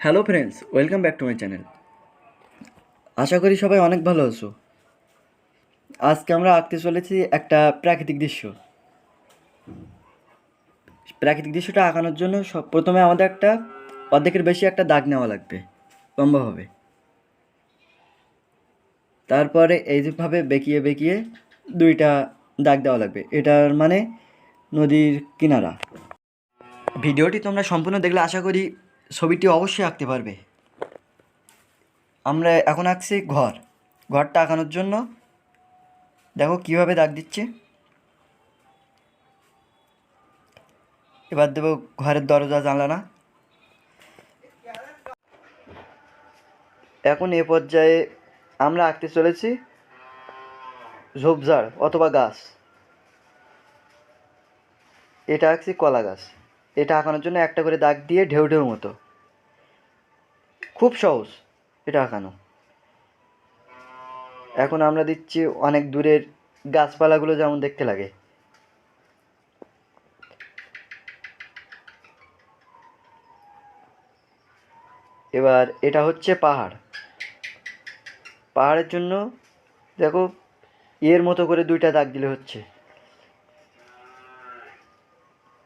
Hello friends, welcome back to my channel. আশা করি সবাই অনেক ভালো আছো। আজকে আমরা আঁকতে চলেছি একটা প্রাকৃতিক দৃশ্য। প্রাকৃতিক দৃশ্যটা আঁকানোর জন্য প্রথমে আমাদের একটা অর্ধেকের বেশি একটা দাগ নেওয়া লাগবে লম্বাভাবে। তারপরে এইভাবে বেঁকিয়ে বেঁকিয়ে দুইটা দাগ দেওয়া লাগবে। এটার মানে নদীর কিনারা। ভিডিওটি তোমরা সম্পূর্ণ দেখলে আশা করি ছবিটি অবশ্যই আঁকতে পারবে। আমরা এখন আঁকছি ঘরটা আঁকানোর জন্য দেখো কিভাবে দাগ দিচ্ছে। এবার দেবো ঘরের দরজা জানালা। এখন এ পর্যায়ে আমরা আঁকতে চলেছি ঝোপঝাড় অথবা গাছ। এটা আঁকছি কলা গাছ। এটা আঁকানোর জন্য একটা করে দাগ দিয়ে ঢেউ ঢেউ মতো, খুব সহজ এটা আঁকানো। এখন আমরা দিচ্ছি অনেক দূরের গাছপালাগুলো যেমন দেখতে লাগে। এবার এটা হচ্ছে পাহাড়ের জন্য দেখো এর মতো করে দুইটা দাগ দিলে হচ্ছে।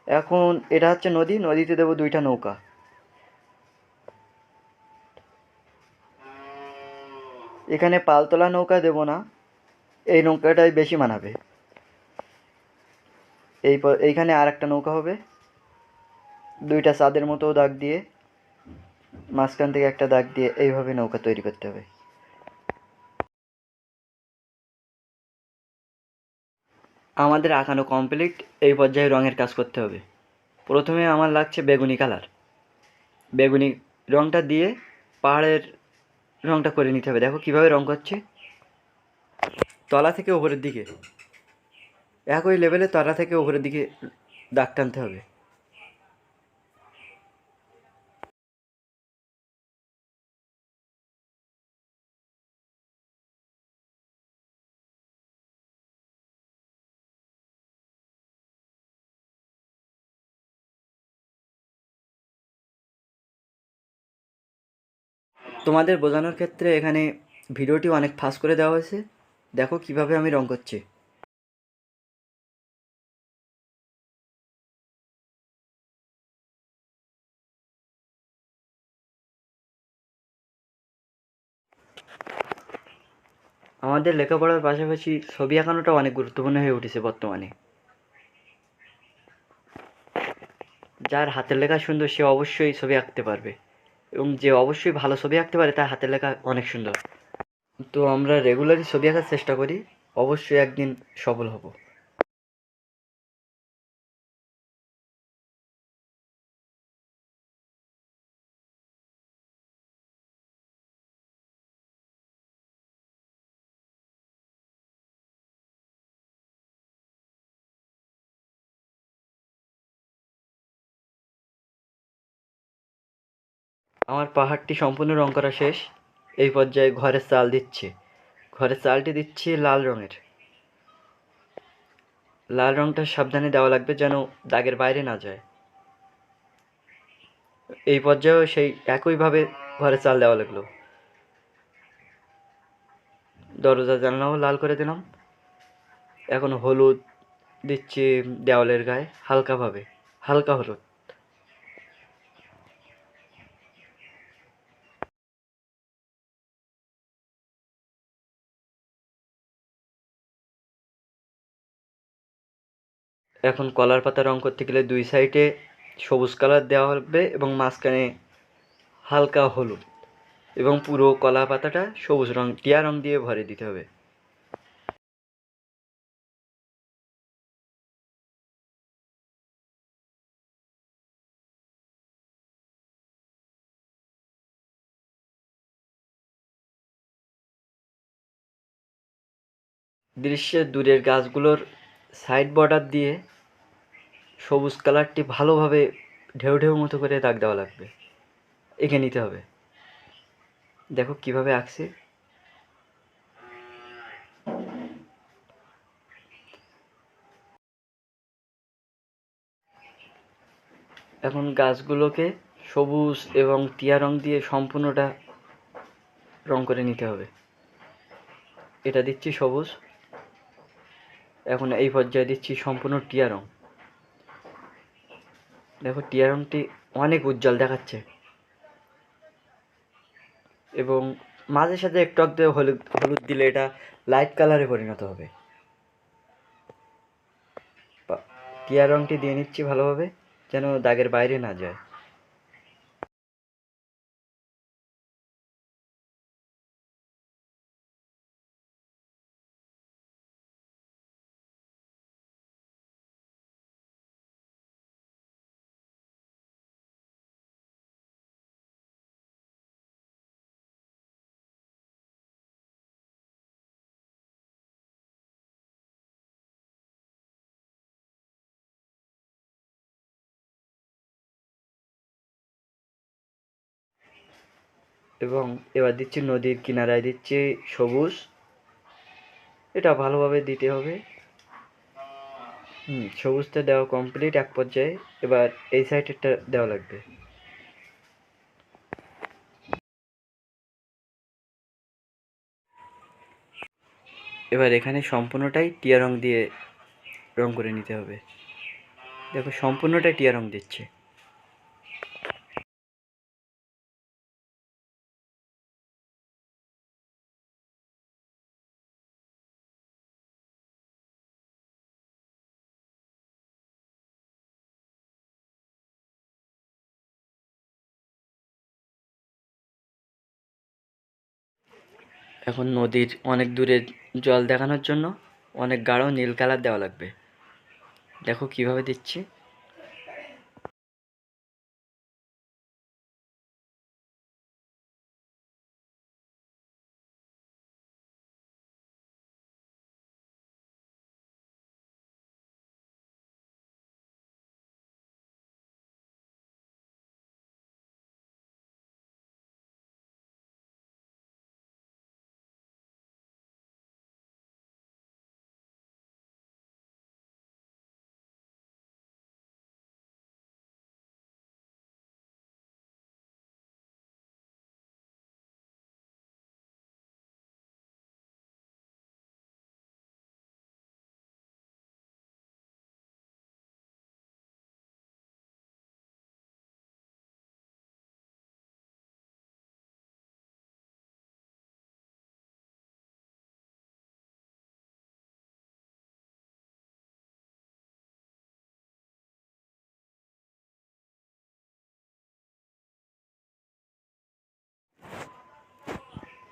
এখন এটা হচ্ছে নদীতে দেবো দুইটা নৌকা। এখানে পালতোলা নৌকা দেব না, এই নৌকাটাই বেশি মানাবে। এইখানে আর একটা নৌকা হবে, দুইটা চাঁদের মতো দাগ দিয়ে মাঝখান থেকে একটা দাগ দিয়ে এইভাবে নৌকা তৈরি করতে হবে। আমাদের আঁকানো কমপ্লিট। এই পর্যায়ে রঙের কাজ করতে হবে। প্রথমে আমার লাগছে বেগুনি কালার। বেগুনি রঙটা দিয়ে পাহাড়ের রঙটা করে নিতে হবে। দেখো কিভাবে রং করছে, তলা থেকে উপরের দিকে একই লেভেলে তলা থেকে উপরের দিকে দাগ টানতে হবে। তোমাদের বোঝানোর ক্ষেত্রে এখানে ভিডিওটি অনেক ফাস্ট করে দেওয়া হয়েছে। দেখো কিভাবে আমি রং করছি। আমাদের লেখাপড়ার পাশাপাশি ছবি আঁকানোটা অনেক গুরুত্বপূর্ণ হয়ে উঠেছে বর্তমানে। যার হাতের লেখা সুন্দর সে অবশ্যই ছবি আঁকতে পারবে, এবং যে অবশ্যই ভালো ছবি আঁকতে পারে তার হাতের লেখা অনেক সুন্দর। তো আমরা রেগুলারই ছবি আঁকার চেষ্টা করি, অবশ্যই একদিন সফল হব। আমার পাহাড়টি সম্পূর্ণ রং করা শেষ। এই পর্যায়ে ঘরের চালটি দিচ্ছি লাল রঙের। লাল রংটা সাবধানে দেওয়া লাগবে যেন দাগের বাইরে না যায়। এই পর্যায়েও সেই একইভাবে ঘরের চাল দেওয়া লাগলো। দরজা জানলাও লাল করে দিলাম। এখন হলুদ দিচ্ছি দেওয়ালের গায়ে হালকাভাবে, হালকা হলুদ। এখন কলার পাতা রং করতে গেলে দুই সাইডে সবুজ কালার দেওয়া হবে এবং মাঝখানে হালকা হলুদ, এবং পুরো কলা পাতাটা সবুজ রং টিয়া রং দিয়ে ভরে দিতে হবে। দৃশ্যের দূরের গাছগুলোর সাইড বর্ডার দিয়ে সবুজ কালারটি ভালোভাবে ঢেউ ঢেউ মতো করে দাগ দেওয়া লাগবে, এঁকে নিতে হবে। দেখো কিভাবে আঁকছে। এখন গাছগুলোকে সবুজ এবং টিয়া রং দিয়ে সম্পূর্ণটা রং করে নিতে হবে। এটা দিচ্ছি সবুজ, এখন এই পর্যায়ে দিচ্ছি সম্পূর্ণ টিয়া রং। দেখো টিয়া রংটি অনেক উজ্জ্বল দেখাচ্ছে এবং মাঝে সাথে একটু একটু হলুদ হলুদ দিলে এটা লাইট কালারে পরিণত হবে। টিয়া রংটি দিয়ে নিচ্ছি ভালোভাবে যেন দাগের বাইরে না যায়। এবং এবার দিচ্ছি নদীর কিনারায় দিচ্ছি সবুজ, এটা ভালোভাবে দিতে হবে। সবুজটা দেওয়া কমপ্লিট এক পর্যায়ে, এবার এই সাইডেরটা দেওয়া লাগবে। এবার এখানে সম্পূর্ণটাই টিয়া রং দিয়ে রং করে নিতে হবে। দেখো সম্পূর্ণটাই টিয়া রং দিচ্ছে। এখন নদীর অনেক দূরে জল দেখানোর জন্য অনেক গাঢ় নীল কালার দেওয়া লাগবে। দেখো কিভাবে দিচ্ছি।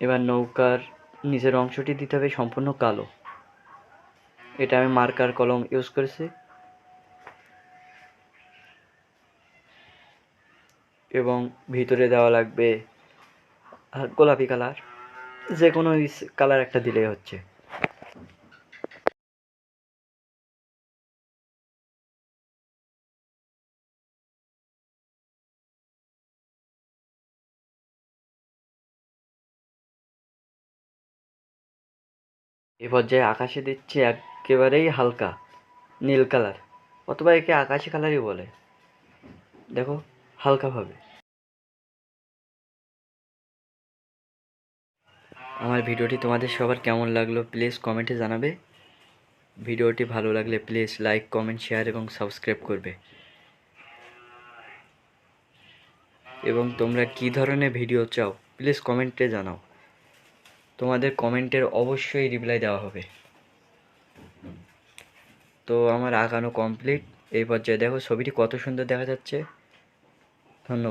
এবার নৌকার নিচের অংশটি দিতে হবে সম্পূর্ণ কালো। এটা আমি মার্কার কলম ইউজ করেছি এবং ভিতরে দেওয়া লাগবে গোলাপি কালার, যে কোনো কালার একটা দিলেই হচ্ছে। এ পর্যায়ে আকাশে দিচ্ছি একেবারেই হালকা নীল কালার, অথবা একে আকাশি কালারই বলে। দেখো হালকাভাবে। আমার ভিডিওটি তোমাদের সবার কেমন লাগলো প্লিজ কমেন্টে জানাবে। ভিডিওটি ভালো লাগলে প্লিজ লাইক কমেন্ট শেয়ার এবং সাবস্ক্রাইব করবে। এবং তোমরা কী ধরনের ভিডিও চাও প্লিজ কমেন্টে জানাও, তোমাদের কমেন্টের অবশ্যই রিপ্লাই দেওয়া হবে। তো আমার আঁকানো কমপ্লিট। এই পর্যায়ে দেখো ছবিটি কত সুন্দর দেখা যাচ্ছে। ধন্যবাদ।